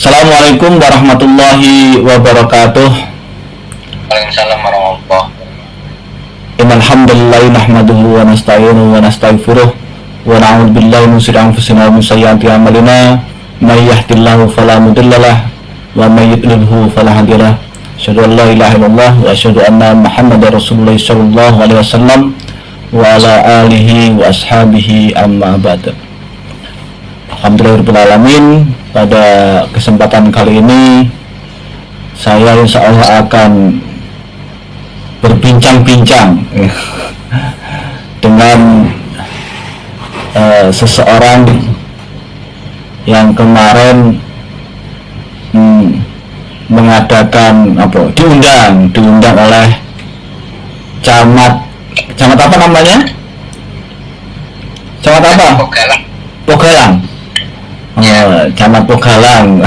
Assalamualaikum warahmatullahi wabarakatuh. Waalaikumsalam warahmatullahi. Innal hamdalillah nahmaduhu wa nasta'inuhu wa nastaghfiruh wa na'udzu billahi min shururi anfusina wa min sayyiati a'malina. May yahdihillahu fala mudhillalah wa may yudlilhu fala hadiyalah. Asyhadu an la ilaha illallah wa asyhadu anna Muhammadar Rasulullah sallallahu alaihi wasallam wa ala alihi wa ashabihi amma ba'd. Alhamdulillahirabbil alamin. Pada kesempatan kali ini saya insya Allah akan berbincang-bincang dengan seseorang yang kemarin mengadakan diundang oleh camat apa namanya? Camat apa? Pogalang. Camat Pogalang.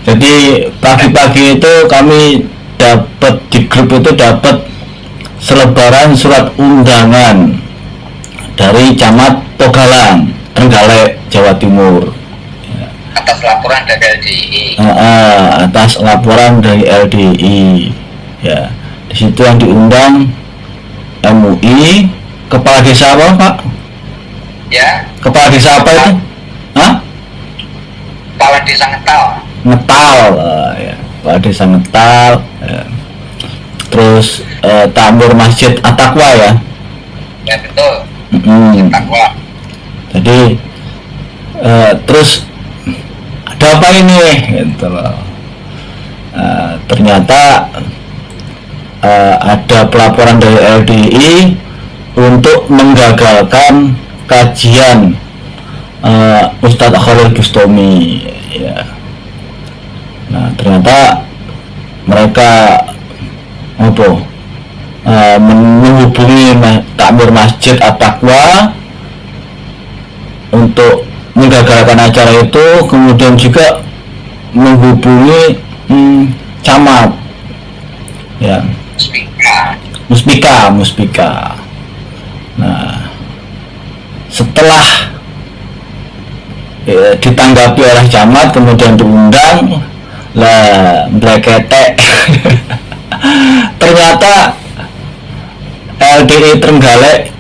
Jadi pagi-pagi itu kami dapat di grup itu dapat selebaran surat undangan dari Camat Pogalang, Trenggalek, Jawa Timur. Atas laporan dari LDI. Atas laporan dari LDI. Ya, di situ yang diundang MUI, kepala desa apa, Pak? Ya. Kepala desa apa itu? Kepala desa Ngetal. Ya. Kepala desa Ngetal. Ya. Terus Tambur Masjid At-Taqwa ya. Ya betul. At-Taqwa. Jadi terus ada apa ini? Gitu loh. Ternyata ada pelaporan dari LDI untuk menggagalkan kajian Ustadz Khalil Bustami ya. Nah ternyata mereka menghubungi Takmir Masjid At-Taqwa untuk menggagalkan acara itu, kemudian juga menghubungi camat ya, Muspika. Nah setelah ditanggapi oleh camat kemudian diundang lah bleketek. Ternyata LDI Trenggalek,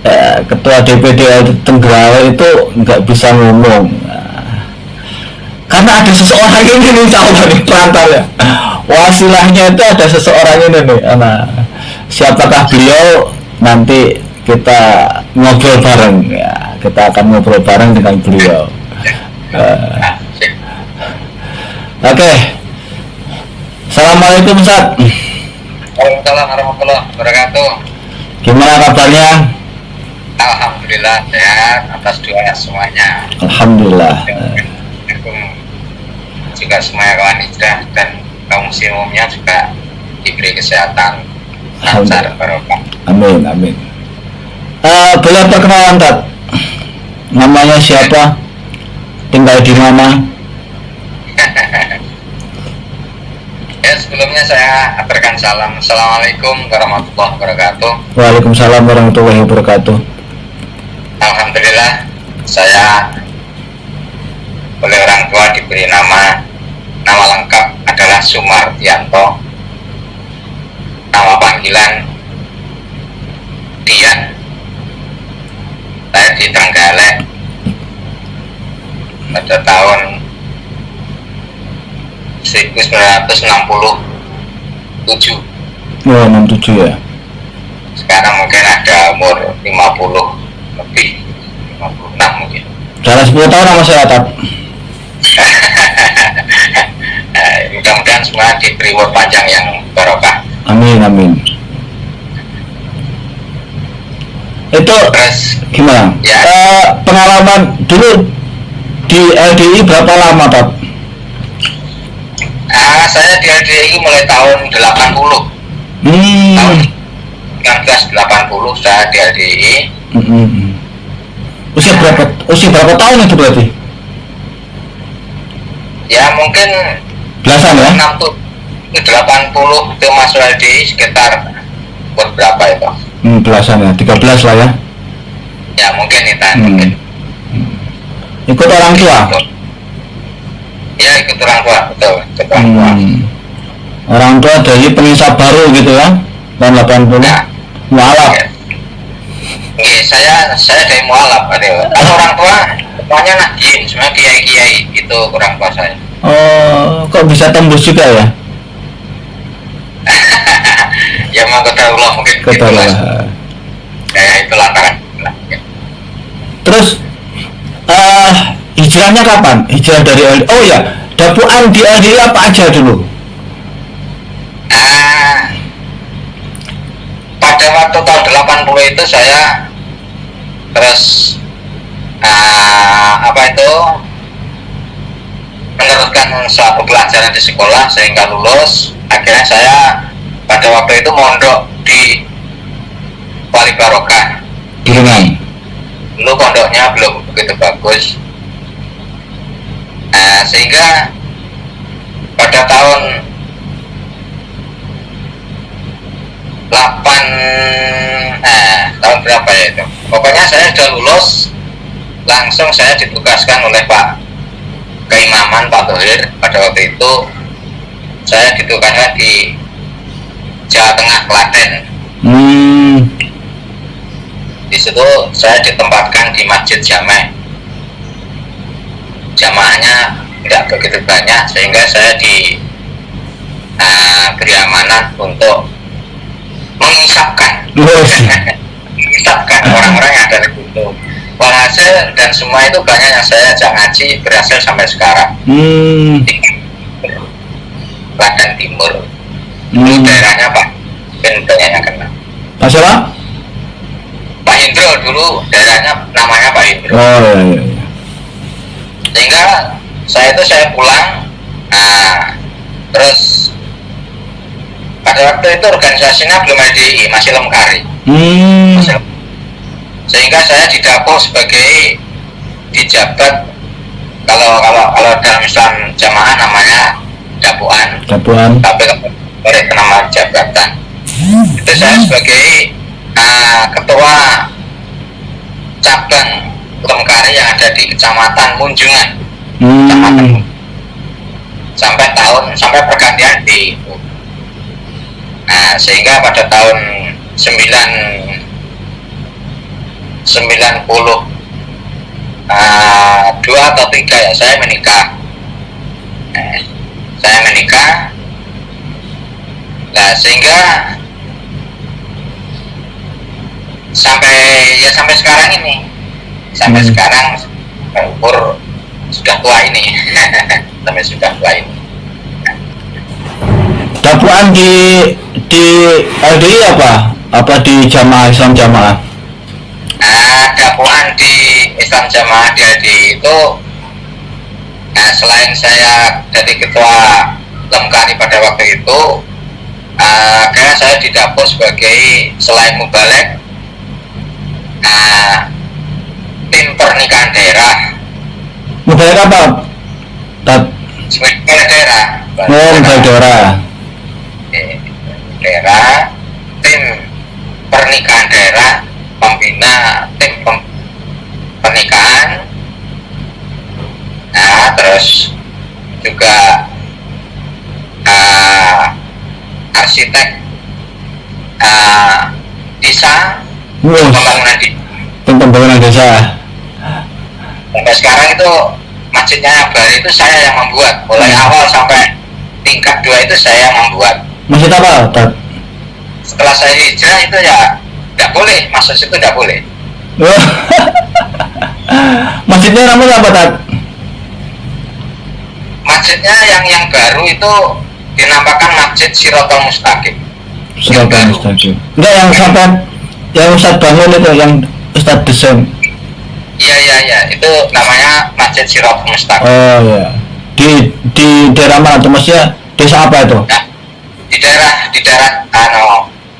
ketua DPD LDI Trenggalek itu nggak bisa ngomong karena ada seseorang ini nih, calon perantara ya. Wasilahnya itu ada seseorang ini nih. Nah siapakah beliau? Nanti kita ngobrol bareng ya, kita akan ngobrol bareng dengan beliau. Oke. Assalamualaikum Ustaz. Waalaikumsalam warahmatullahi wabarakatuh. Gimana kabarnya? Alhamdulillah sehat atas doa semuanya. Alhamdulillah. Juga semua kawan hijrah dan kaum muslim umumnya juga diberi kesehatan, lancar, barokah. Amin. Boleh perkenalan Tat? Namanya siapa? Tinggal di mana? Ya sebelumnya saya aturkan salam. Assalamualaikum warahmatullahi wabarakatuh. Waalaikumsalam warahmatullahi wabarakatuh. Alhamdulillah saya oleh orang tua diberi nama lengkap adalah Sumartianto. Nama panggilan Dian. Saya di Trenggalek pada tahun 1967. Oh, 67 ya. Sekarang mungkin ada umur 50 lebih, 56 mungkin. Dalam 10 tahun sama saya Tat. Mudah-mudahan semua diberi umur panjang yang barokah. Amin. Itu Terus gimana? Ya. Pengalaman dulu di LDI berapa lama Tat? Saya di LDI mulai tahun 80. Tahun 1980 saya di LDI. Usia berapa tahun itu berarti? Ya mungkin Belasan ya? 80 itu masuk LDI sekitar buat berapa itu? Belasan ya, 13 lah ya. Ya mungkin itu mungkin. Ikut orang tua? Ya ikut orang tua, betul, ikut orang tua. Orang tua dari pengisap baru gitu ya, tahun 80. Nah, Mualaf. ya. Saya dari mualaf. Kalau orang tua semuanya nahdien, semua kiai-kiai itu orang tua saya. Oh, kok bisa tembus juga ya? Ya mau Allah mungkin Kata itulah. Allah. Kayak itu lantaran. Terus hijrahnya kapan? Hijrah dari LDI. Oh ya, dapuan di LDI apa aja dulu? Pada waktu tahun 80 itu saya terus meneruskan suatu pelajaran di sekolah sehingga lulus. Akhirnya saya pada waktu itu mondok di Wali Barokah. Dulu pondoknya belum begitu bagus, sehingga pada tahun 8 tahun berapa ya itu, pokoknya saya sudah lulus, langsung saya ditugaskan oleh Pak Keimaman Pak Thohir. Pada waktu itu saya ditugaskan di Jawa Tengah, Klaten. Di situ saya ditempatkan di Masjid Jame'. Jamaahnya tidak begitu banyak, sehingga saya diberi amanat untuk mengisapkan orang-orang yang ada di situ. Walhasil dan semua itu banyak yang saya ajak ngaji berhasil sampai sekarang. Di Klaten Timur. Itu daerahnya Pak banyak yang kenal. Pak siapa? Pak Indro dulu daerahnya namanya Pak Indro. Oh iya. Sehingga saya pulang, terus pada waktu itu organisasinya belum LDI, masih Lemkari. Sehingga saya didapuk sebagai dijabat, kalau dalam Islam jamaah namanya dapuan. Tapi kalau nama jabatan itu saya sebagai ketua cabang Lemkari yang ada di Kecamatan Munjungan. Sampai pergantian di itu. Sehingga pada tahun 90 2 atau 3 ya saya menikah. Nah, sehingga sampai sekarang ini, sekarang umur sudah tua ini. Sampai sudah tua ini. Dapuan di LDI apa di Jamaah Islam Jamaah? Dapuan di Islam Jamaah di LDI itu, selain saya jadi ketua Lemkari pada waktu itu, karena saya didapuk sebagai selain mubalek, tim pernikahan daerah. Mubalek apa? Sebagai daerah. Mubalek daerah, tim pernikahan daerah, pembina tim pernikahan. Terus juga arsitek desa, pembangunan desa. Sampai sekarang itu masjidnya baru itu saya yang membuat, mulai awal sampai tingkat 2 itu saya yang membuat. Masjid apa, Tat? Setelah saya hijrah itu ya tidak boleh masuk situ, tidak boleh. Masjidnya namanya apa, Tat? Masjidnya yang baru itu dinamakan Masjid Siratal Mustaqim. Siratal Mustaqim. Enggak, yang sampai yang Ustadz bangun itu, yang Ustadz desain. Iya, itu namanya Masjid Siratal Mustaqim. Oh iya. Di daerah mana tuh, maksudnya desa apa itu? Nah, di daerah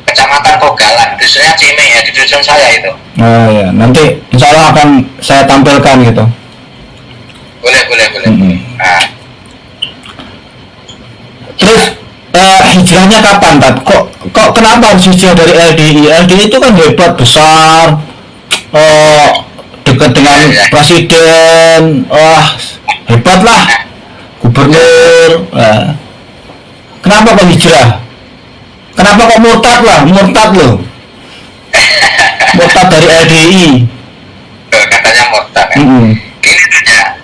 Kecamatan Kogalan, dusunnya Cime ya, di dusun saya itu. Oh iya, nanti insya Allah akan saya tampilkan gitu. Boleh. Terus hijrahnya kapan, Tat? Kok kenapa harus hijrah dari LDI? LDI itu kan hebat, besar, dekat dengan presiden, hebat lah, gubernur kenapa kok hijrah? Kenapa kok murtad lah? Murtad loh. Murtad dari LDI. Katanya murtad kan. Gini saja,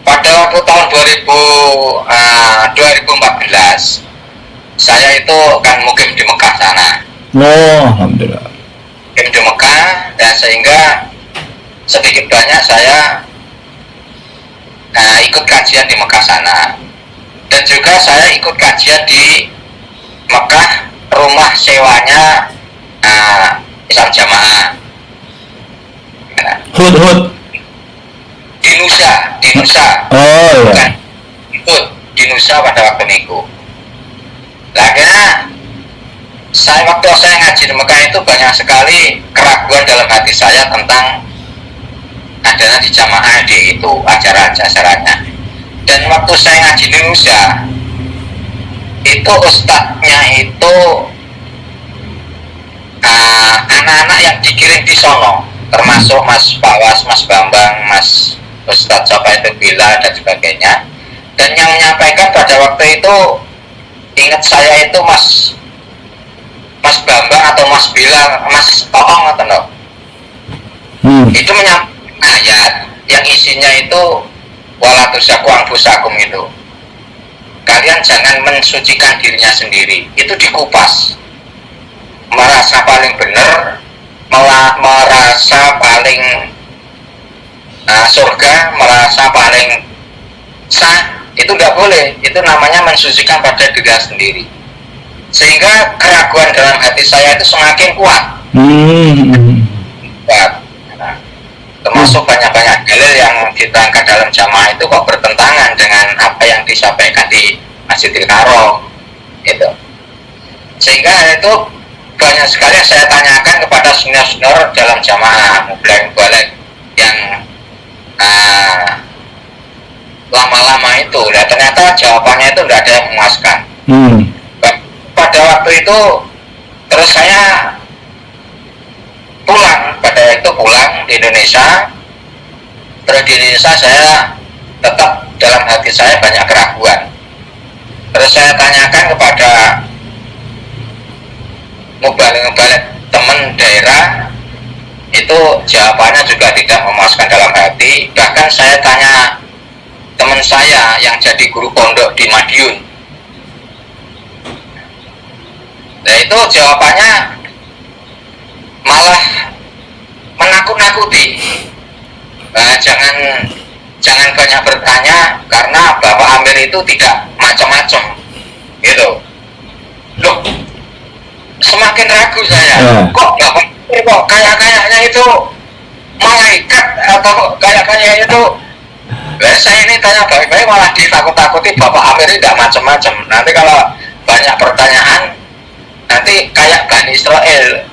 pada waktu tahun 2014 saya itu kan mukim di Mekah sana. Oh, alhamdulillah. Mukim di Mekah, dan sehingga sedikit banyak saya ikut kajian di Mekah sana, dan juga saya ikut kajian di Mekah, rumah sewanya Islam Jamaah. Hud. Di Nusa. Oh iya. Bukan ikut di Nusa pada waktu itu. Nah, akhirnya waktu saya ngaji di Mekah itu banyak sekali keraguan dalam hati saya tentang adanya di jamaah di itu acara-acaranya. Dan waktu saya ngaji di Nusa, itu ustadznya itu anak-anak yang dikirim di sono, termasuk Mas Pawas, Mas Bambang, Mas Ustadz Sopa itu Bila dan sebagainya. Dan yang menyampaikan pada waktu itu, ingat saya itu Mas Bambang atau Mas Bila, Mas Toong atau no? Itu menyampaikan ayat yang isinya itu wala tuzaku anfusakum itu. Kalian jangan mensucikan dirinya sendiri. Itu dikupas. Merasa paling benar, merasa paling surga, merasa paling sah, itu tidak boleh. Itu namanya mensucikan pada diri sendiri. Sehingga keraguan dalam hati saya itu semakin kuat. Nah, termasuk banyak-banyak dalil yang ditangkap dalam jamaah itu kok bertentangan dengan apa yang disampaikan di Masjidil Haram itu. Sehingga itu banyak sekali saya tanyakan kepada senior-senior dalam jamaah mubalek yang lama-lama itu. Nah, ternyata jawabannya itu tidak ada yang memuaskan. Pada waktu itu terus saya pulang di Indonesia. Terus di Indonesia saya tetap dalam hati saya banyak keraguan. Terus saya tanyakan kepada mubalik teman daerah, itu jawabannya juga tidak memuaskan dalam hati. Bahkan saya tanya teman saya yang jadi guru pondok di Madiun, nah itu jawabannya malah menakut-nakuti. Jangan banyak bertanya karena Bapak Amir itu tidak macam-macam gitu. Loh, semakin ragu saya. Kok Bapak Amir kok kayaknya itu malaikat atau kayaknya itu. Saya ini tanya baik-baik malah ditakut-takuti Bapak Amir tidak macam-macam. Nanti kalau banyak pertanyaan, nanti kayak Bani Israel,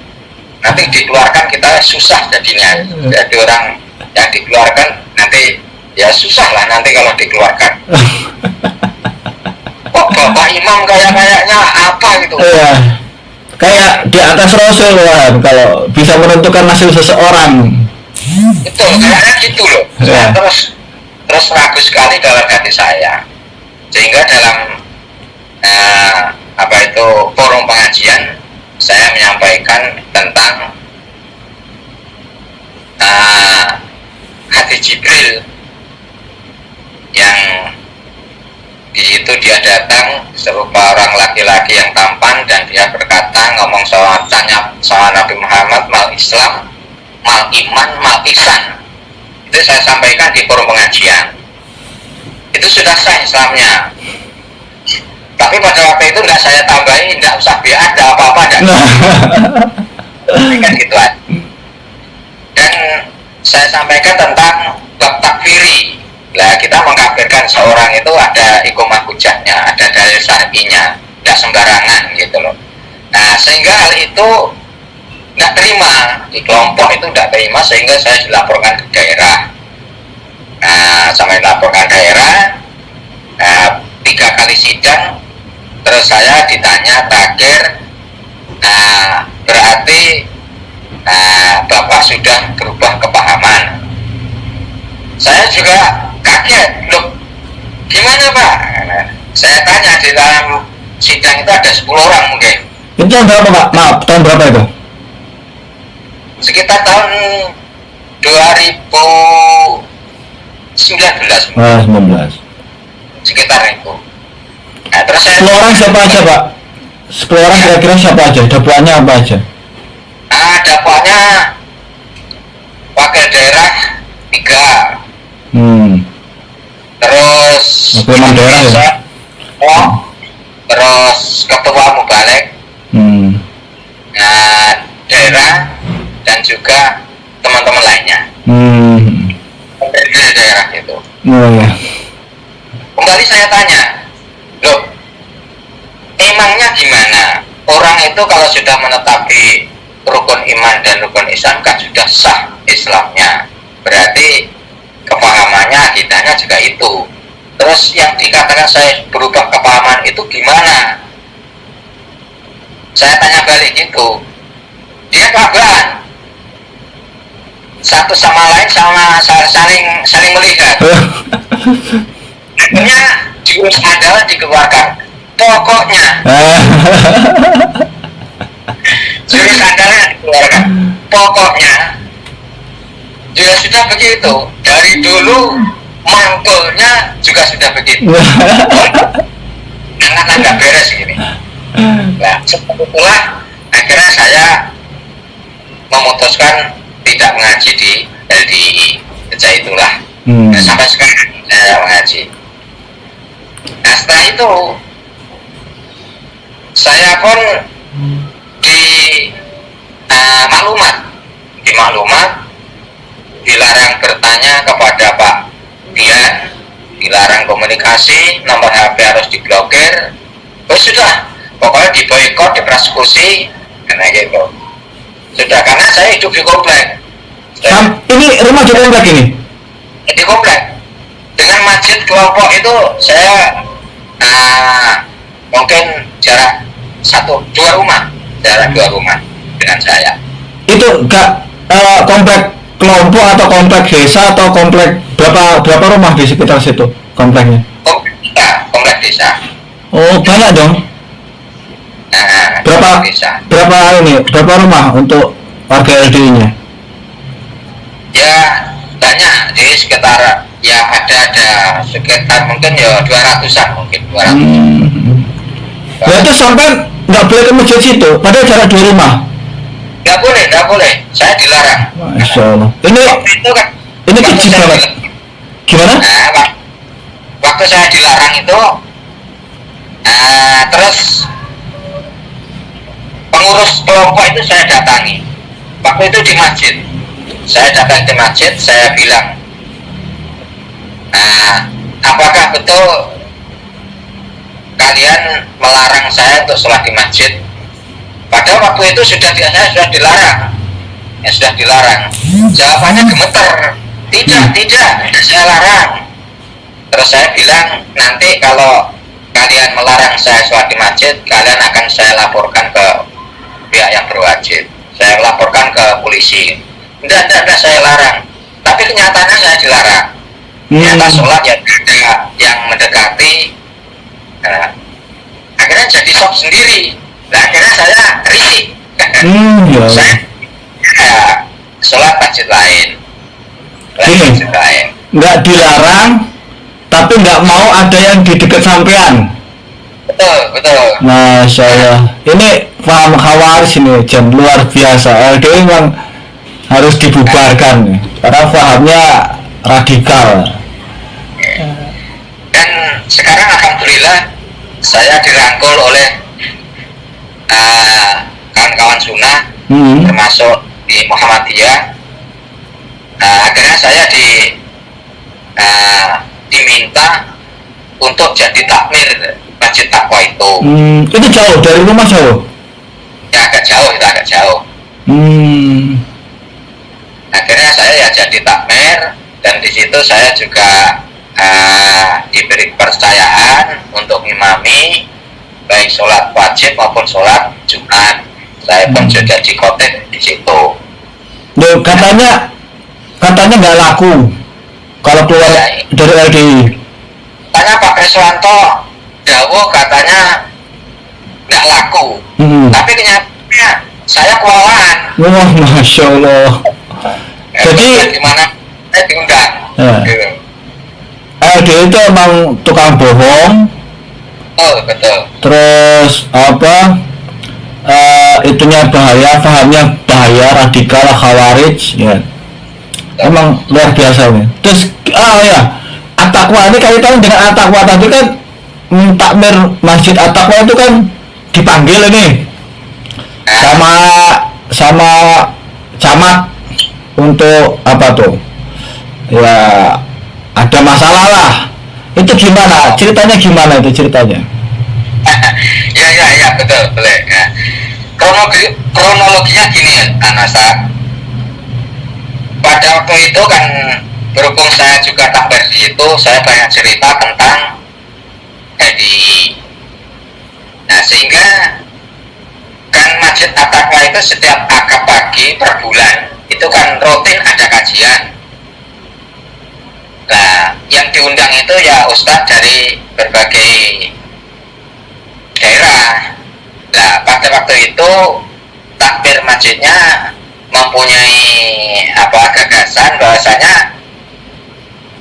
nanti dikeluarkan kita susah jadinya. Jadi orang yang dikeluarkan nanti ya susah lah nanti kalau dikeluarkan. Kok Bapak Imam kayaknya apa gitu? Iya. Kayak di atas Rasul kan, kalau bisa menentukan nasib seseorang. Betul, kayaknya gitu loh. Saya terus ragu sekali dalam hati saya. Sehingga dalam forum pengajian saya menyampaikan tentang hadis Jibril yang di situ dia datang serupa orang laki-laki yang tampan dan dia berkata, tanya sama Nabi Muhammad, mal Islam, mal iman, mal ihsan. Itu saya sampaikan di forum pengajian. Itu sudah sah Islamnya. Tapi pada waktu itu nggak saya tambahin, nggak usah biar ada apa-apa, kan gitu aja. Dan saya sampaikan tentang bab takfiri. Lah kita mengkafirkan seorang itu ada iqamah hujahnya, ada dalil syar'inya, nggak sembarangan gitu loh. Nah sehingga hal itu nggak terima di kelompok itu, nggak terima, sehingga saya dilaporkan ke daerah. Nah sampai dilaporkan daerah, 3 kali sidang, terus saya ditanya terakhir, berarti Bapak sudah berubah kepahaman. Saya juga kaget, loh gimana Pak? Saya tanya di dalam sidang itu ada 10 orang mungkin. Itu tahun berapa Pak? Maaf, tahun berapa itu? Sekitar tahun 2019 19. sekitar itu. Nah, terus saya 10 orang siapa aja Pak? 10 orang kira-kira siapa aja? Dakwaannya apa aja? dakwaannya wakil daerah 3, terus wakil daerah ya? terus ketua mubalik daerah dan juga teman-teman lainnya dari daerah itu. Oh ya. Kembali saya tanya, loh, emangnya gimana? Orang itu kalau sudah menetapi rukun iman dan rukun Islam kan sudah sah Islamnya, berarti kepahamannya, akidahnya juga itu. Terus yang dikatakan saya berubah kepahaman itu gimana? Saya tanya balik gitu. Dia kelabaran, satu sama lain saling melihat. Akhirnya jurus adalah dikeluarkan. Pokoknya jurus adalah dikeluarkan. Pokoknya juga sudah begitu. Dari dulu mangkulnya juga sudah begitu. Karena nggak beres ini. Nah, setelah itulah akhirnya saya memutuskan tidak mengaji di LDI. Sejak itulah sampai sekarang saya mengaji. Nah, setelah itu saya pun di maklumat dilarang bertanya kepada Pak Dian, dilarang komunikasi, nomor HP harus diblokir. Oh sudah, pokoknya diboikot, dipersekusi, karena gitu. Sudah, karena saya hidup di komplek. Ini rumah di komplek ini? Di komplek. Dengan masjid kelompok itu saya mungkin jarak 2 rumah dengan saya. Itu enggak komplek kelompok atau komplek desa atau komplek berapa rumah di sekitar situ kompleknya? Komplek desa. Oh banyak dong. Berapa rumah untuk warga LDI-nya? Ya banyak, di sekitar ya ada sekitar mungkin ya 200-an mungkin 200. Berarti sampai nggak boleh ke masjid situ, padahal jarak 2 rumah. Nggak boleh, saya dilarang. Masya Allah. Ini kecil banget. Gimana? Nah, waktu saya dilarang itu, terus pengurus kelompok itu saya datangi. Waktu itu di masjid, saya datang di masjid, saya bilang, apakah betul kalian melarang saya untuk sholat di masjid? Padahal waktu itu saya sudah dilarang. Jawabannya gemeter. Tidak, saya larang. Terus saya bilang, nanti kalau kalian melarang saya sholat di masjid, kalian akan saya laporkan ke pihak yang berwajib. Saya laporkan ke polisi. Tidak, saya larang. Tapi kenyataannya saya dilarang. Ternyata sholat yang mendekati. Akhirnya jadi shock sendiri. Nah, akhirnya saya risih. Saya sholat masjid lain. Nggak dilarang, tapi nggak mau ada yang di dekat sampean. Betul. Masya Allah. Ini paham khawaris ini, jam luar biasa. LDI memang harus dibubarkan, karena pahamnya radikal. Dan sekarang alhamdulillah saya dirangkul oleh kawan-kawan sunnah, termasuk di Muhammadiyah. Akhirnya saya diminta untuk jadi takmir masjid takwa itu. Itu jauh dari rumah jauh? Ya agak jauh. Akhirnya saya ya jadi takmir, dan di situ saya juga diberi kepercayaan untuk imami baik sholat wajib maupun sholat Jumat. Saya pun sudah dikotip di situ. Loh, katanya nggak laku kalau keluar dari LDI. Tanya Pak Kriswanto, jauh katanya nggak laku. Tapi kenyataannya saya kewalahan. Wah, masya Allah. Jadi gimana saya diundang. Gitu. LDI itu emang tukang bohong. Betul. Terus apa? Itunya bahaya, pahamnya bahaya, radikal, khawarij, ya. Emang luar biasa nih. Terus ya, At-Taqwa ini kaitannya dengan At-Taqwa tadi kan, takmir Masjid At-Taqwa itu kan dipanggil ini sama camat untuk apa tuh? Ya ada masalah lah. Itu gimana? Ceritanya gimana itu ceritanya? ya betul ya. Kronologinya gini Anasa. Pada waktu itu kan berhubung saya juga takbir di situ, saya banyak cerita tentang LDI. Nah sehingga kan Masjid At-Taqwa itu setiap akad pagi per bulan itu kan rutin ada kajian. Nah yang diundang itu ya ustadz dari berbagai daerah. Nah pada waktu itu takbir masjidnya mempunyai gagasan bahwasanya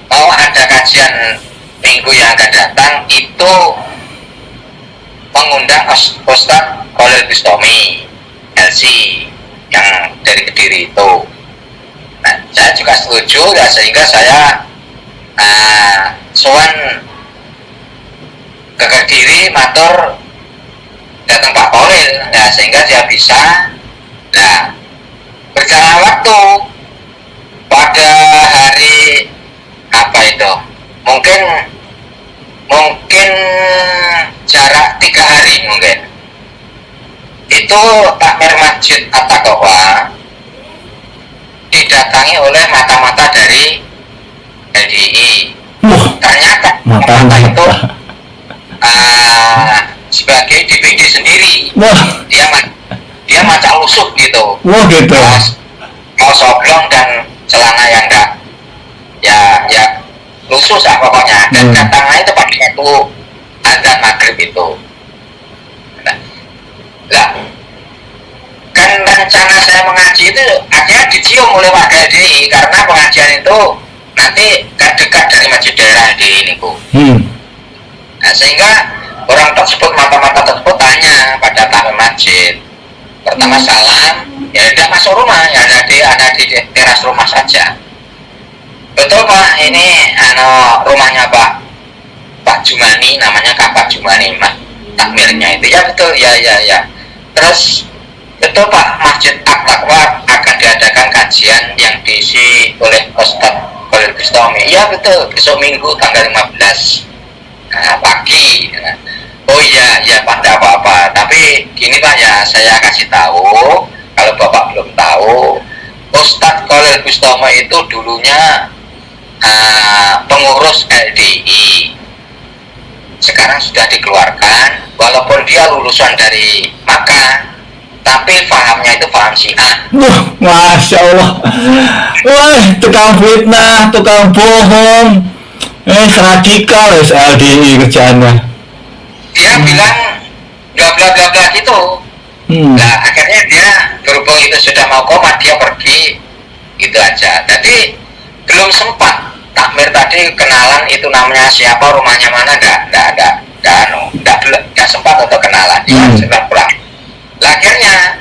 mau ada kajian minggu yang akan datang itu mengundang Ustadz Khalil Bustami LC yang dari Kediri itu. Nah saya juga setuju ya, sehingga saya sowan ke Kediri matur datang Pak Khalil ya, sehingga dia bisa. Nah berjalan waktu pada hari mungkin jarak 3 hari mungkin itu takmir Masjid At-Taqwa didatangi oleh mata-mata dari LDI. Ternyata mata itu sebagai DPD sendiri. Dia macam lusuh gitu. Gitu. Mau soblong dan celana yang enggak ya lusuh lah pokoknya. Dan datangnya itu pada waktu azan maghrib itu. Nah, kan rencana saya mengaji itu akhirnya dicium oleh warga LDI karena pengajian itu nanti kan dekat dari masjid daerah LDI ini Bu. Nah, sehingga orang tersebut, mata-mata tersebut tanya pada takmir masjid. Pertama salam, ya udah masuk rumah, ya ada di teras rumah saja. Betul Pak, ini rumahnya Pak Jumani, namanya Pak Jumani, takmirnya itu. Ya betul, ya. Terus betul Pak, Masjid At-Taqwa akan diadakan kajian yang diisi oleh Ustadz Khalil Bustami. Ya betul, besok Minggu tanggal 15 pagi. Oh iya Pak, tidak apa-apa. Tapi gini Pak ya, saya kasih tahu, kalau Bapak belum tahu, Ustadz Khalil Bustami itu dulunya pengurus LDI. Sekarang sudah dikeluarkan, walaupun dia lulusan dari Makkah, tapi pahamnya itu paham Syiah. Masya Allah. Wah, tukang fitnah, tukang bohong, radikal LDI kerjaannya. Dia bilang bla gitu. Nah akhirnya dia berhubung itu sudah mau komat, dia pergi gitu aja. Jadi belum sempat takmir tadi kenalan itu namanya siapa, rumahnya mana, nggak sempat untuk kenalan. Dia sudah pulang. Akhirnya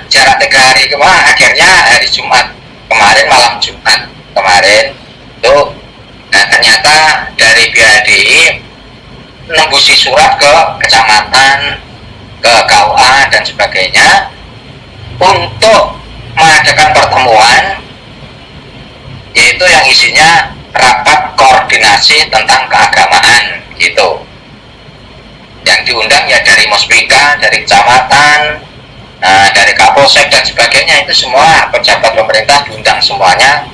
jarak 3 hari kemarin, akhirnya hari Jumat kemarin, malam Jumat kemarin tuh, ternyata dari BADI nembusi surat ke kecamatan, ke KUA dan sebagainya untuk mengadakan pertemuan, yaitu yang isinya rapat koordinasi tentang keagamaan gitu. Yang diundang ya dari Muspika, dari kecamatan, dari Kapolsek dan sebagainya, itu semua pejabat pemerintah diundang semuanya.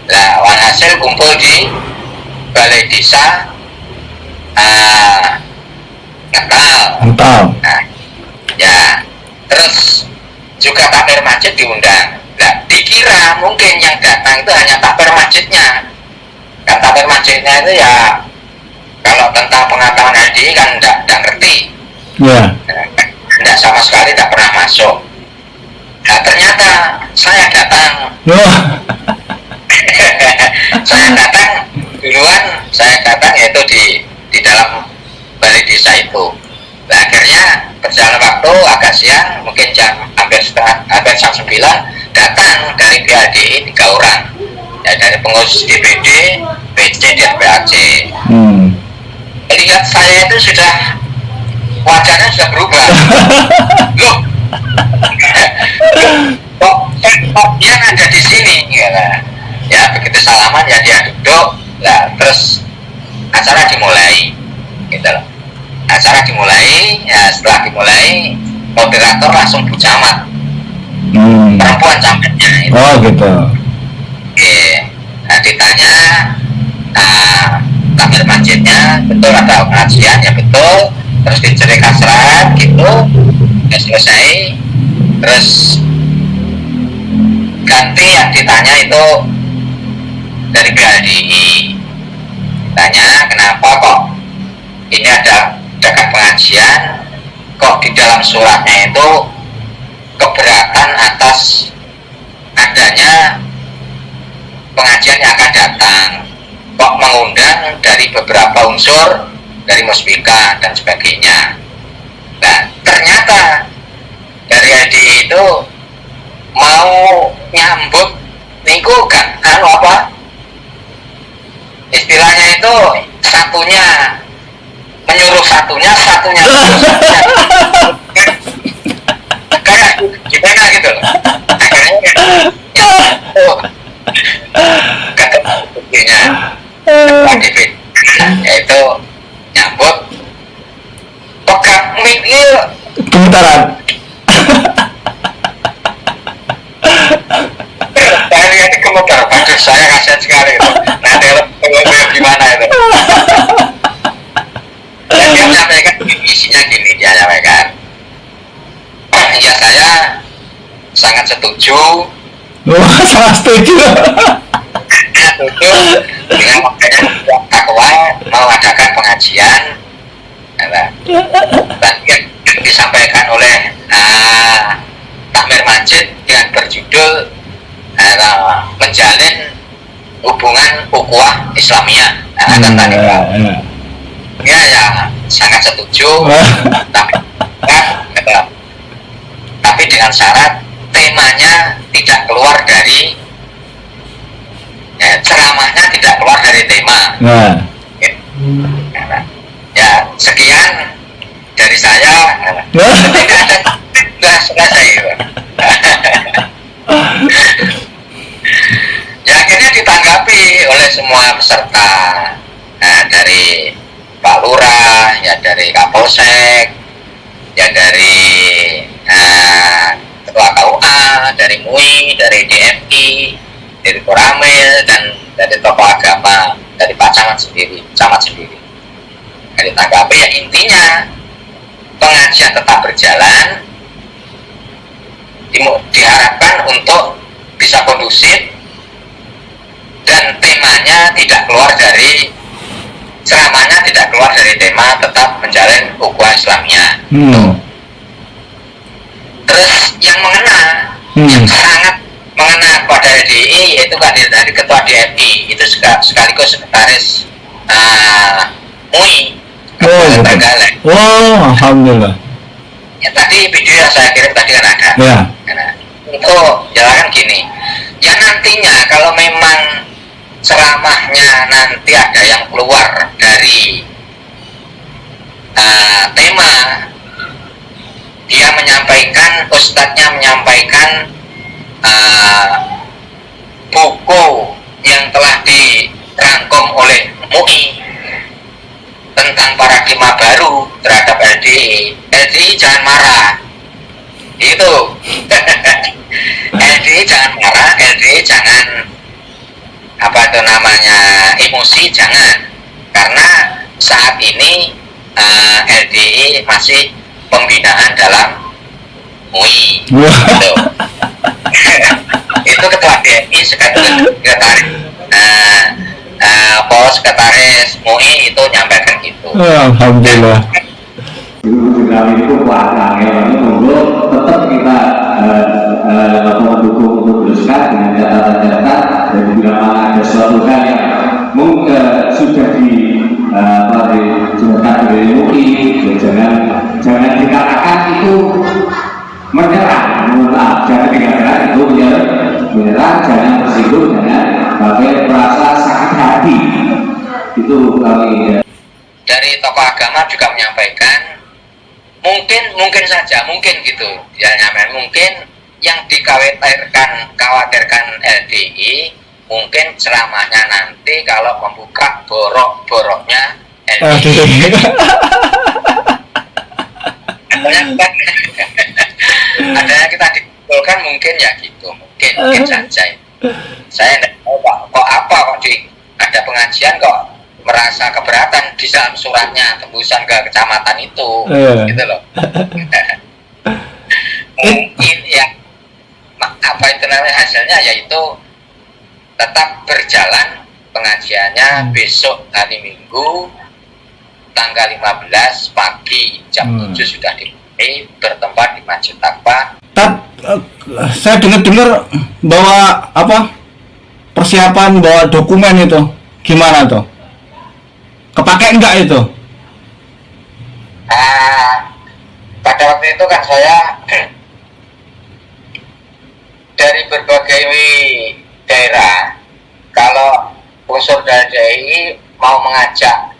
Nah, walhasil kumpul di Balai Desa Ngetal. Nah, ya, terus juga takmir masjid diundang. Nah, dikira mungkin yang datang itu hanya takmir masjidnya. Kan takmir masjidnya itu ya kalau tentang pengetahuan LDI kan enggak ngerti. Ya. Tidak sama sekali tidak pernah masuk. Nah, ternyata saya datang Wah. saya datang duluan, saya datang yaitu di dalam balai desa itu. Nah, akhirnya berjalan waktu agak siang, mungkin hampir jam 9, datang dari BADI 3 orang, ya, dari pengurus DPD, BC dan BAC. Lihat saya itu sudah wajahnya sudah berubah. Loh, kok dia ada di sini? Ya, begitu salaman ya dia duduk. Nah, terus acara dimulai, gitu loh. Acara dimulai, ya setelah dimulai moderator langsung Bu Camat, perempuan camatnya itu. Oh gitu. Oke, nah ditanya takmir masjidnya betul ada pengajian, ya betul, terus diceritakan serat gitu, ya selesai, terus ganti yang ditanya itu dari BHDI, tanya kenapa kok ini ada pengajian, kok di dalam suratnya itu keberatan atas adanya pengajian yang akan datang, kok mengundang dari beberapa unsur dari Muspika dan sebagainya. Nah, ternyata dari LDI itu mau nyambut niku kan apa istilahnya itu, satunya menyuruh satunya kayak gimana gitu loh. Akhirnya kata buktinya DPD yaitu nyambut pegang mic Gemetaran. Tadi itu gemetar, aduh saya kasihan sekali itu. Nanti gimana itu? Dan dia menyampaikan isinya gini, dia menyampaikan, ya saya sangat setuju. Wah, sangat setuju. Setuju dengan makanya takwa mengadakan pengajian, dan yang disampaikan oleh takmir masjid yang berjudul menjalin hubungan ukhuwah Islamiyah. Ya sangat setuju, tapi dengan syarat temanya tidak keluar dari ceramahnya tidak keluar dari tema. Ya sekian dari saya. Tidak ada, sudah selesai. Ya akhirnya ditanggapi oleh semua peserta, dari Pak Lurah, ya dari Kapolsek, ya dari Ketua KUA, dari MUI, dari DMI, dari Koramil, dan dari tokoh agama, dari Pak Camat sendiri. Nah, ditanggapi ya intinya pengajian tetap berjalan, diharapkan untuk bisa kondusif dan temanya tidak keluar dari ceramahnya, tidak keluar dari tema, tetap menjalin ukhuwah Islamiyah. Terus yang mengena, yang sangat mengena pada LDI yaitu dari Ketua DMI, itu sekaligus sekretaris MUI Trenggalek. Oh, alhamdulillah. Ya, tadi video yang saya kirim tadi kan ada. Ya. Untuk jalan gini, ya nantinya kalau memang ceramahnya nanti ada yang keluar dari tema, dia menyampaikan, ustadznya menyampaikan buku yang telah dirangkum oleh MUI tentang paradigma baru terhadap LDI jangan marah itu. LDI jangan marah, LDI jangan emosi, jangan, karena saat ini LDI masih pembinaan dalam MUI gitu. Itu Ketua DMI, sekretaris MUI itu nyampaikan gitu. Alhamdulillah. kami itu kuat angel monggo tetap kita mendukung untuk teruskan dengan catatan-catatan dan bila mana ada suatu hal yang mungkin sudah sudah dari MUI, jangan dikatakan itu menyerah, jangan dikatakan itu menyerah, jangan tersinggung, jangan pakai merasa sakit hati. Itu kami dari tokoh agama juga menyampaikan mungkin saja gitu ya, mungkin yang khawatirkan LDI mungkin ceramahnya nanti kalau membuka borok-boroknya LDI. Adanya kita dikumpulkan mungkin ya gitu, mungkin saja. Saya tidak tahu kok ada pengajian kok merasa keberatan di dalam suratnya tembusan ke kecamatan itu, gitu loh. Mungkin ya apa itu namanya, hasilnya yaitu tetap berjalan pengajiannya besok hari Minggu tanggal 15 pagi jam 7 sudah dimulai, bertempat di Masjid Taqwa. Saya dengar bahwa persiapan bawa dokumen itu gimana tuh? Kepake enggak itu? Pada waktu itu kan saya dari berbagai daerah, kalau unsur dari DAI mau mengajak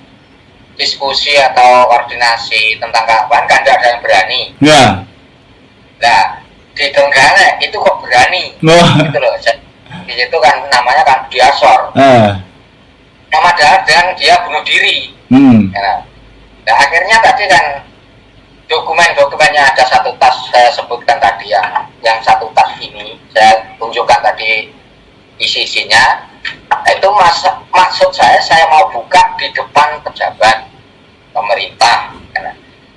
diskusi atau koordinasi tentang kapan, kan tidak ada yang berani. Ya. Nah, di Donggala itu kok berani? Gitu loh. Di situ kan namanya kan Diasor. Nama dan dia bunuh diri. Ya. Nah, akhirnya tadi kan dokumen-dokumennya ada satu tas saya sebutkan tadi ya, yang satu tas ini saya tunjukkan tadi isi-isinya. Itu maksud saya mau buka di depan pejabat pemerintah. Ya.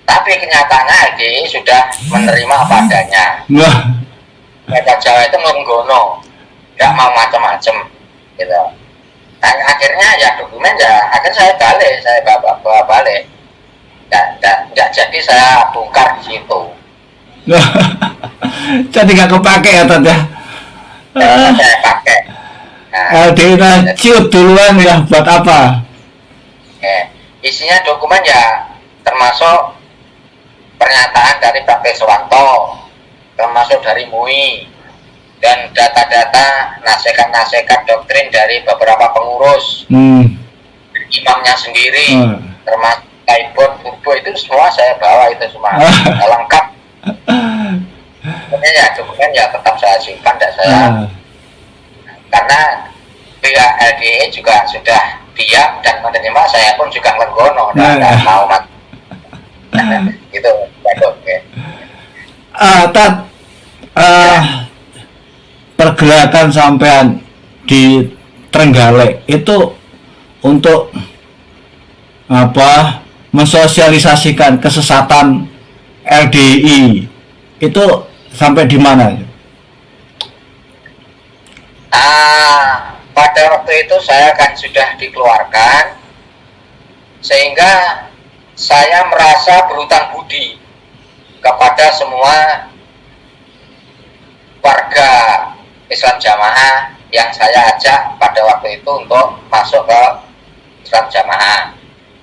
Tapi kenyataannya LDI sudah menerima apa adanya. Mereka Jawa itu menggono, nggak mau macam-macam, gitu. Nah, akhirnya ya dokumen ya, akhirnya saya bawa balik. Nggak jadi saya bongkar di situ. Jadi nggak kepake ya Tat ya? Saya pakai. Nah, LDI ciut duluan ya, buat apa? Isinya dokumen ya termasuk pernyataan dari Pak Peswanto, termasuk dari MUI, dan data-data nasihat-nasihat doktrin dari beberapa pengurus, imamnya sendiri, termasuk Taibot, Turbo, itu semua saya bawa, itu semua lengkap. Sebenarnya ya dokumen ya tetap saya simpan, tidak saya, karena pihak LDI juga sudah diam dan menerima, saya pun juga menggono, tidak mau gitu, ya. Tat, pergerakan sampean di Trenggalek itu untuk mensosialisasikan kesesatan LDI itu sampai di mana? Pada waktu itu saya kan sudah dikeluarkan, sehingga saya merasa berhutang budi kepada semua warga Islam Jamaah yang saya ajak pada waktu itu untuk masuk ke Islam Jamaah.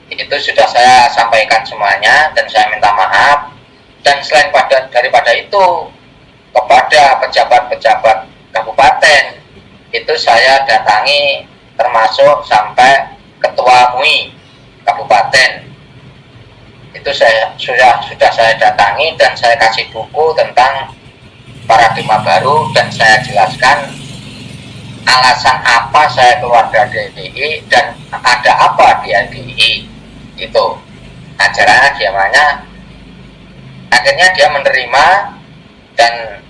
Itu sudah saya sampaikan semuanya dan saya minta maaf. Dan selain daripada itu, kepada pejabat-pejabat kabupaten itu saya datangi, termasuk sampai ketua MUI kabupaten. Itu sudah saya datangi dan saya kasih buku tentang paradigma baru, dan saya jelaskan alasan apa saya keluar dari LDI dan ada apa di LDI. Itu ajarannya gimana. Akhirnya dia menerima, dan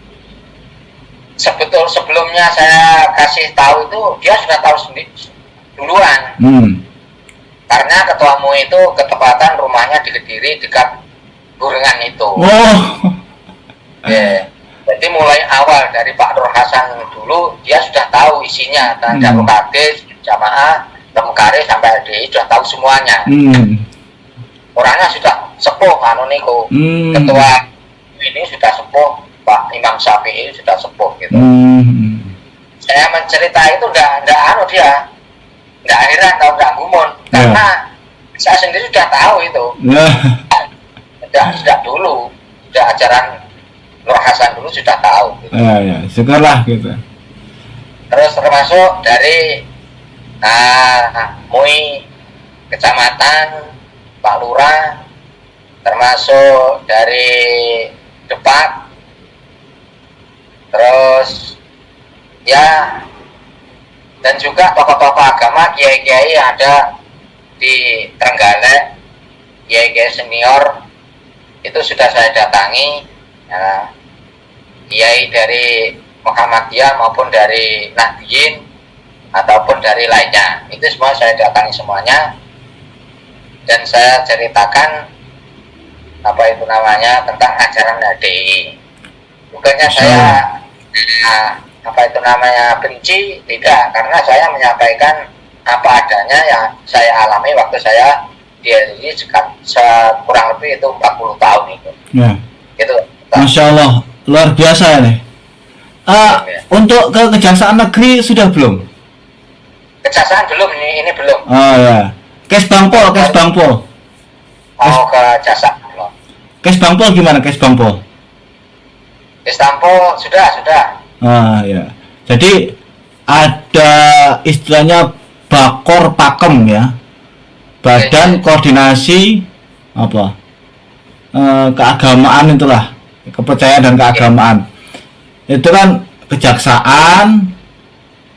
sebelumnya saya kasih tahu itu dia sudah tahu sendiri duluan. Karena ketua MUI itu ketepatan rumahnya di Kediri dekat Gorengan itu. Jadi mulai awal dari Pak Nur Hasan dulu dia sudah tahu isinya, dan Darul Hadis, Jamaah, Lemkari sampai LDI sudah tahu semuanya. Orangnya sudah sepuh anu niku. Ketua ini sudah sepuh, Pak Imam Syafi'i sudah sepuh gitu. Saya mencerita itu enggak anu dia. Enggak heran atau enggak gumun karena saya sendiri sudah tahu itu. Sudah dulu, sudah ajaran Nur Hasan dulu sudah tahu gitu. Syukurlah gitu. Terus termasuk dari MUI kecamatan, Pak Lurah, termasuk dari Depak, terus ya, dan juga tokoh-tokoh agama, kiai-kiai yang ada di Trenggalek, kiai-kiai senior itu sudah saya datangi, ya, kiai dari Muhammadiyah maupun dari Nahdliyin ataupun dari lainnya, itu semua saya datangi semuanya dan saya ceritakan apa itu namanya tentang ajaran HDI. Bukannya saya apa itu namanya benci, tidak, karena saya menyampaikan apa adanya yang saya alami waktu saya di LDI kurang lebih itu 40 tahun itu. Gitu. Masya Allah, luar biasa nih. Untuk ke Kejaksaan Negeri sudah belum? Kejaksaan belum, ini belum. Oh ya, Kes Bangpol. Mau ke Kejaksaan belum. Kes Bangpol gimana Kes Bangpol? Kes Bangpol sudah. Ya. Jadi ada istilahnya Bakor Pakem ya, Badan Koordinasi apa? Keagamaan itulah, kepercayaan dan keagamaan. Itu kan Kejaksaan,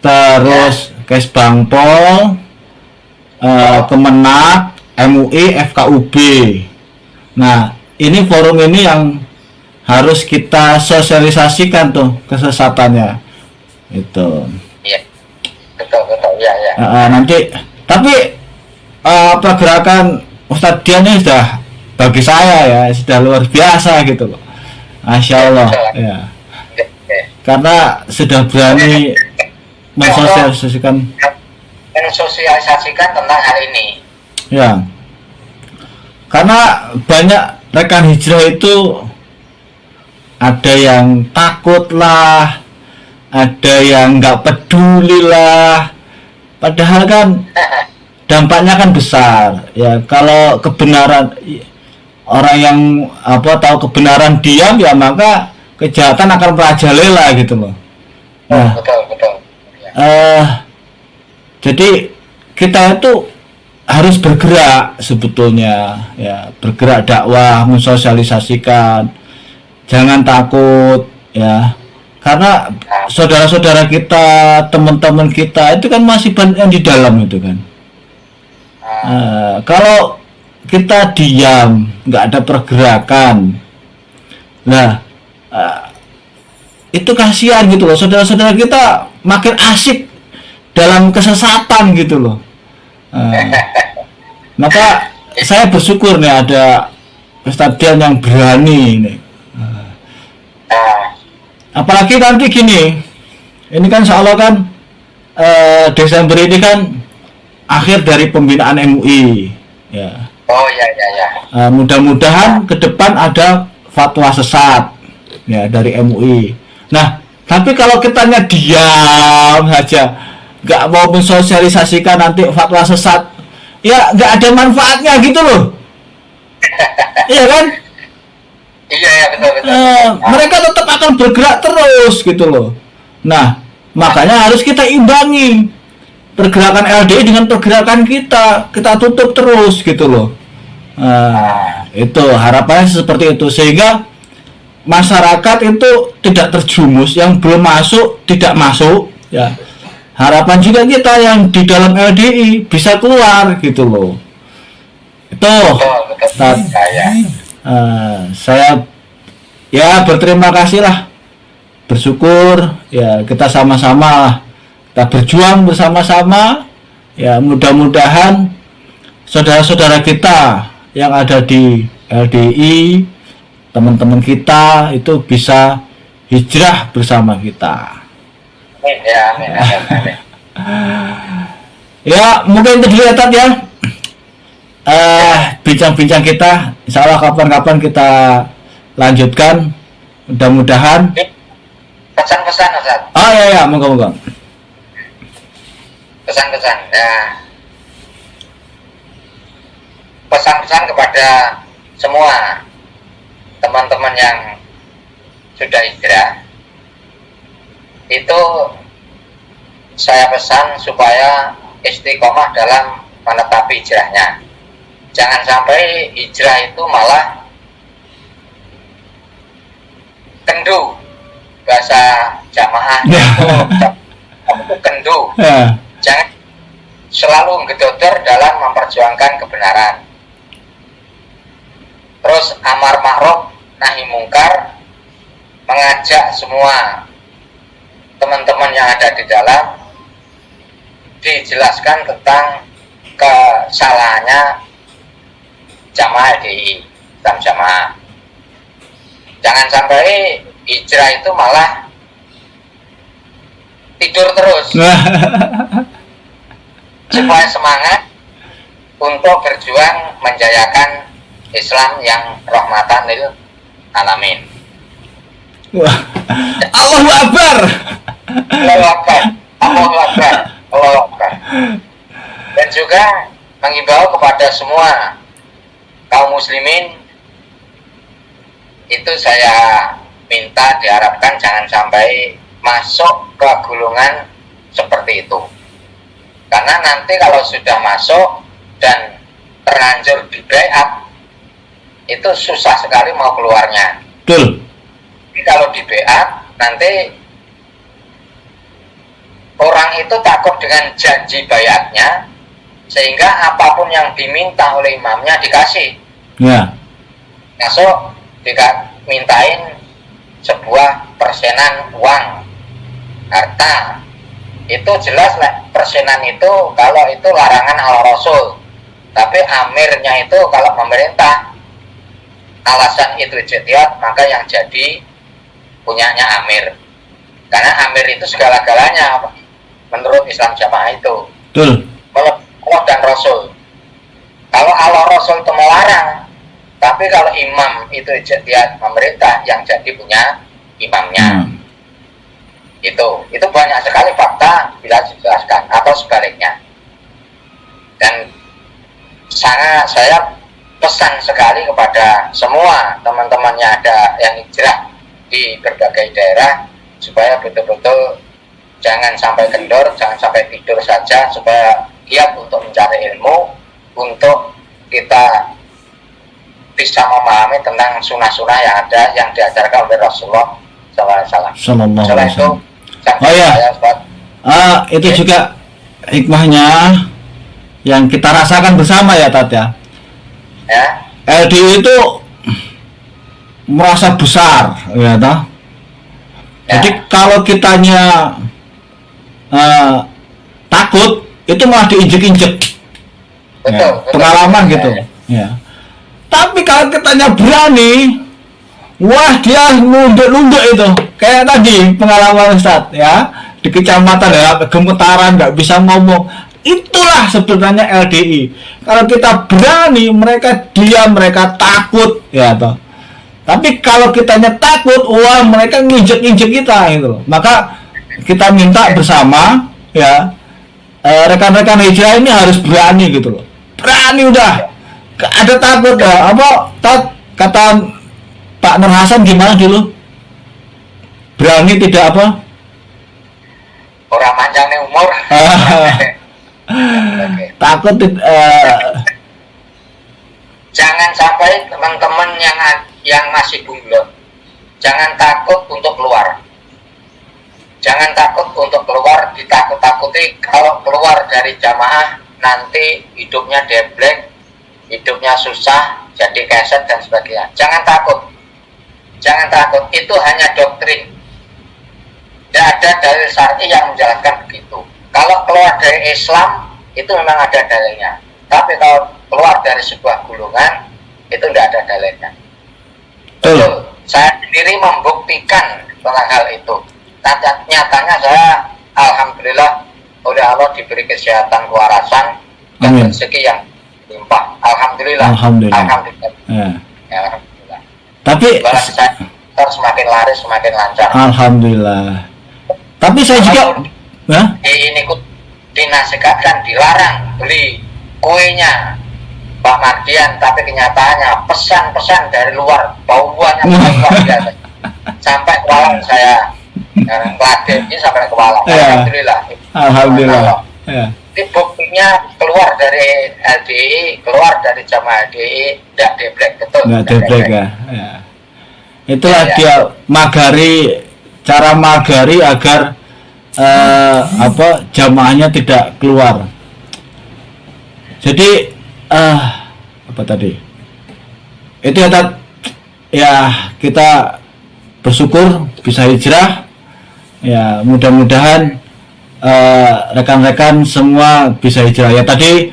terus Kes Bangpol, Kemenak, MUI, FKUB. Nah, ini forum ini yang harus kita sosialisasikan tuh kesesatannya. Itu. Iya. Betul ya. Nanti tapi pergerakan Ustadz Dian ini sudah bagi saya ya sudah luar biasa gitu loh. Masya Allah ya. Karena sudah berani mensosialisasikan tentang hal ini. Ya. Karena banyak rekan hijrah itu ada yang takut lah, ada yang nggak peduli lah. Padahal kan dampaknya kan besar. Ya kalau kebenaran orang yang tahu kebenaran diam ya maka kejahatan akan merajalela gitu loh. Nah, betul. Jadi kita itu harus bergerak sebetulnya ya, bergerak dakwah, mensosialisasikan, jangan takut ya, karena saudara-saudara kita, teman-teman kita itu kan masih banyak yang di dalam itu kan. Kalau kita diam, nggak ada pergerakan, nah itu kasihan gitu loh, saudara-saudara kita makin asik dalam kesesatan gitu loh. Maka saya bersyukur nih ada Ustadz Dian yang berani ini. Apalagi nanti gini, ini kan seolah kan Desember ini kan akhir dari pembinaan MUI ya. Oh ya. Mudah-mudahan ke depan ada fatwa sesat ya dari MUI. Nah, tapi kalau kitanya diam saja, nggak mau mensosialisasikan nanti fatwa sesat, ya nggak ada manfaatnya gitu loh. Iya kan? Iya betul. Mereka tetap akan bergerak terus gitu loh. Nah, makanya harus kita imbangi pergerakan LDI dengan pergerakan kita tutup terus gitu loh. Itu harapannya seperti itu sehingga masyarakat itu tidak terjumus, yang belum masuk tidak masuk ya. Harapan juga kita yang di dalam LDI bisa keluar gitu loh. Itu saya ya berterima kasih lah, bersyukur ya, kita sama-sama kita berjuang bersama-sama ya, mudah-mudahan saudara-saudara kita yang ada di LDI, teman-teman kita itu bisa hijrah bersama kita. Amin. Ya mungkin itu dilihat ya. bincang-bincang kita, insya Allah kapan-kapan kita lanjutkan. Mudah-mudahan. Pesan-pesan Ustaz. Oh ya, moga-moga. Pesan-pesan. Nah, pesan-pesan kepada semua teman-teman yang sudah hijrah, itu saya pesan supaya istiqomah dalam menetapi hijrahnya. Jangan sampai hijrah itu malah kendu, bahasa jamaah itu kendu. Jangan selalu gedodor dalam memperjuangkan kebenaran. Terus amar ma'ruf nahi mungkar, mengajak semua teman-teman yang ada di dalam dijelaskan tentang kesalahannya jamaah LDI dan jamaah. Jangan sampai hijrah itu malah tidur terus. Supaya semangat untuk berjuang menjayakan Islam yang rahmatan lil alamin. Allahu Akbar. Allahu Akbar. Allahu Akbar. Allahu Akbar. Dan juga mengimbau kepada semua kaum muslimin, itu saya minta diharapkan jangan sampai masuk ke golongan seperti itu. Karena nanti kalau sudah masuk dan terlanjur di baiat, itu susah sekali mau keluarnya. Betul. Jadi kalau di baiat nanti orang itu takut dengan janji baiatnya, sehingga apapun yang diminta oleh imamnya dikasih. Ya. Masuk mintain sebuah persenan uang, harta. Itu jelas lah, persenan itu kalau itu larangan Allah Rasul, tapi amirnya itu kalau pemerintah. Alasan itu ijtihad, maka yang jadi punyanya amir. Karena amir itu segala-galanya menurut Islam jamaah itu. Betul. Allah dan Rasul. Kalau Allah Rasul itu melarang, tapi kalau imam itu ijtihad pemerintah, yang jadi punya imamnya. Itu banyak sekali fakta bila dijelaskan, atau sebaliknya. Dan saya pesan sekali kepada semua teman-teman yang ada yang hijrah di berbagai daerah, supaya betul-betul jangan sampai kendor, jangan sampai tidur saja, supaya giat untuk mencari ilmu, untuk kita bisa memahami tentang sunnah-sunnah yang ada yang diajarkan oleh Rasulullah SAW. Setelah itu, oh ya, itu juga hikmahnya yang kita rasakan bersama ya, Tat ya. Ya. LDI itu merasa besar, ya toh. Ya. Jadi kalau kitanya takut, itu malah diinjek-injek. Betul, Ya, betul. pengalaman Ya, gitu. ya. Ya. Tapi kalau kitanya berani, wah dia nunduk-nunduk itu. Kayak tadi pengalaman Ustadz ya, di kecamatan ya, gemetaran, nggak bisa ngomong. Itulah sebenarnya LDI. Kalau kita berani, mereka diam, mereka takut, ya toh. Tapi kalau kitanya takut, wah mereka nginjek-injek kita gitu loh. Maka kita minta bersama ya, rekan-rekan hijrah ini harus berani gitu loh. Berani udah. Gak ada takut ya. Apa kata Pak Nur Hasan gimana dulu? Berani tidak apa? Orang panjangnya umur. Okay. Takut Jangan sampai teman-teman yang masih bunglon, jangan takut untuk keluar. Jangan takut untuk keluar, ditakut-takuti kalau keluar dari jamaah nanti hidupnya deblek, hidupnya susah, jadi keset dan sebagainya. Jangan takut. Jangan takut, itu hanya doktrin. Tidak ada dalil syar'i yang menjelaskan begitu. Kalau keluar dari Islam, itu memang ada dalilnya. Tapi kalau keluar dari sebuah golongan, itu tidak ada dalilnya. Betul. Saya sendiri membuktikan tentang hal itu. Nyatanya saya, alhamdulillah, oleh Allah diberi kesehatan kewarasan dan rezeki yang limpah. Alhamdulillah. Alhamdulillah. Alhamdulillah. Ya. Ya, alhamdulillah. Tapi Balas saya terus semakin laris, semakin lancar. alhamdulillah. Tapi saya juga ya? Ini kok dinasihatkan dilarang beli kuenya Pak Mardian, tapi kenyataannya pesan-pesan dari luar bauannya luar biasa. Sampai Kualang saya Kladen ini sampai ke Kualang. Ya. Alhamdulillah. Alhamdulillah. Ya. Ini buktinya keluar dari LDI, keluar dari jamaah LDI, tidak deblek, betul. Nggak deblek ya. Ya. Itulah Ya, ya. dia cara magari agar jamaahnya tidak keluar. Jadi apa tadi? Itu ya Tat. Ya kita bersyukur bisa hijrah. Ya mudah-mudahan rekan-rekan semua bisa hijrah. Ya tadi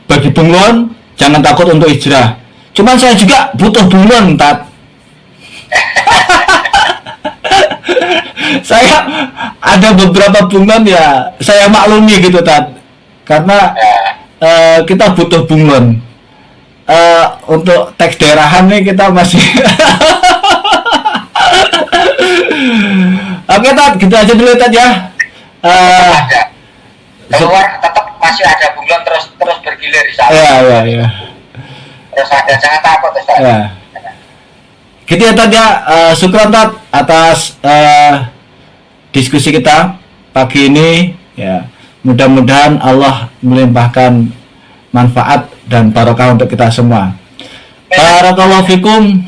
bagi bunglon jangan takut untuk hijrah. Cuman saya juga butuh bunglon Tat. Saya ada beberapa bunglon ya saya maklumi gitu Tat. Karena kita butuh bunglon. Untuk teks daerahan nih kita masih Oke Tat, gitu aja dulu Tat ya. Ada. Keluar tetap masih ada bunglon terus bergilir di sana. Ya. Terus ada, jangan takut Ustaz. Ya. Gitu ya Tat ya. Syukur Tat atas diskusi kita pagi ini ya. Mudah-mudahan Allah melimpahkan manfaat dan barokah untuk kita semua. Barakallahu fikum.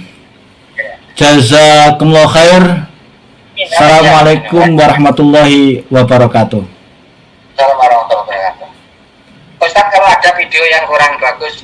Jazakumullah khair. Assalamualaikum warahmatullahi wabarakatuh. Assalamualaikum warahmatullahi wabarakatuh. Ustaz, kalau ada video yang kurang bagus